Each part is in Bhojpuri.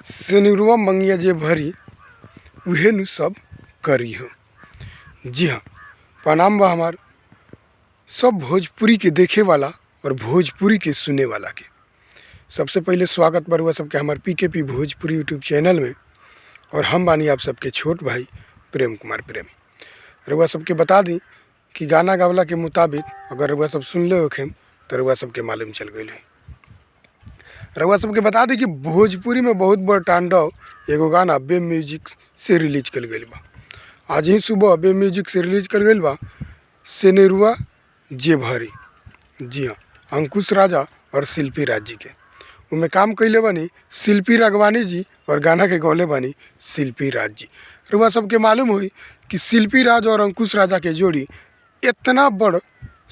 सेनुरवा मंगिया जे भरी उहे नु सब करी हो। जी हाँ, प्रणाम बा हमार सब भोजपुरी के देखे वाला और भोजपुरी के सुने वाला के। सबसे पहले स्वागत बरुआ सबके हमार पीकेपी भोजपुरी यूट्यूब चैनल में। और हम बानी आप सबके छोट भाई प्रेम कुमार प्रेमी। रुआ सबके बता दी कि गाना गावला के मुताबिक अगर रुआ सब सुन ले होखेम तो रुआ सबके मालूम चल गई है। रुआ सबके बता दी कि भोजपुरी में बहुत बड़ तांडव एगो गाना बे म्यूजिक से रिलीज कर गई बा। आज ही सुबह बे म्यूजिक से रिलीज कर गई बा सेनुरवा जे भरी। जी हाँ, अंकुश राजा और शिल्पी राज जी के उनमें काम कैले बानी शिल्पी राघवानी जी और गाना के गौले बानी शिल्पी राज जी। रुआ सबके मालूम हुई कि शिल्पी राज और अंकुश राजा के जोड़ी इतना बड़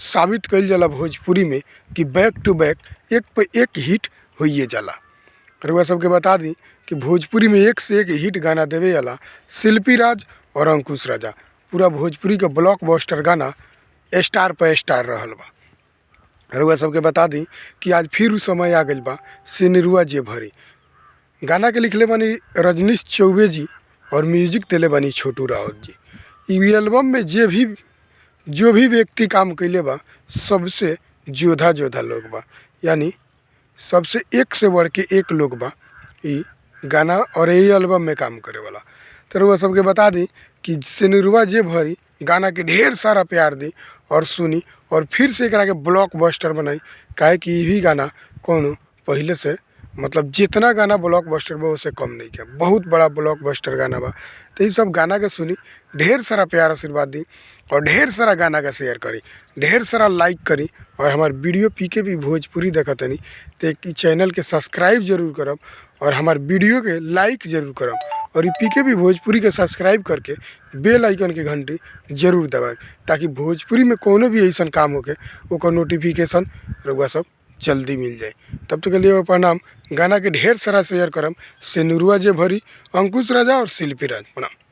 साबित कइल जाला भोजपुरी में कि बैक टू बैक एक पे एक हिट होइए जाला। रुआ सबके बता दी कि भोजपुरी में एक से एक हिट गाना देवे जाला शिल्पी राज और अंकुश राजा। पूरा भोजपुरी का ब्लॉकबस्टर गाना स्टार पे स्टार रहल बा। रुआ सबके बता दी कि आज फिर उ समय आ गइल बा सेनुरवा जे भरी। गाना के लिखले बानी रजनीश चौबे जी और म्यूजिक देले बानी छोटू राउत जी। ई एल्बम में जो भी व्यक्ति काम कैले बा सबसे जोधा लोग बा, यानी सबसे एक से बढ़ के एक लोग बा ई गाना और यही एल्बम में काम करे वाला। तो रुआ सबके बता दी कि सेनुरवा जे भरी गाना के ढेर सारा प्यार दी और सुनी और फिर से एकरा के ब्लॉकबस्टर बनाई। काहे कि यही गाना कोनो पहले से मतलब जितना गाना ब्लॉकबस्टर बा उससे कम नहीं किया, बहुत बड़ा ब्लॉकबस्टर गाना बा। तो ये सब गाना के सुनी, ढेर सारा प्यार आशीर्वाद दी और ढेर सारा गाना का शेयर करी, ढेर सारा लाइक करी। और हमार वीडियो पीकेपी भोजपुरी देखतनी तो चैनल के सब्सक्राइब जरूर करब और हमार वीडियो के लाइक जरूर करब। और ये पीकेपी भोजपुरी के सब्सक्राइब करके बेल आइकन के घंटी जरूर दबाएं ताकि भोजपुरी में कोनो भी ऐसा काम होके ओकर नोटिफिकेशन रउआ सब जल्दी मिल जाए। तब तक के लिए प्रणाम। गाना के ढेर सारा शेयर करम सेनुरवा जे भरी, अंकुश राजा और शिल्पी राज। प्रणाम।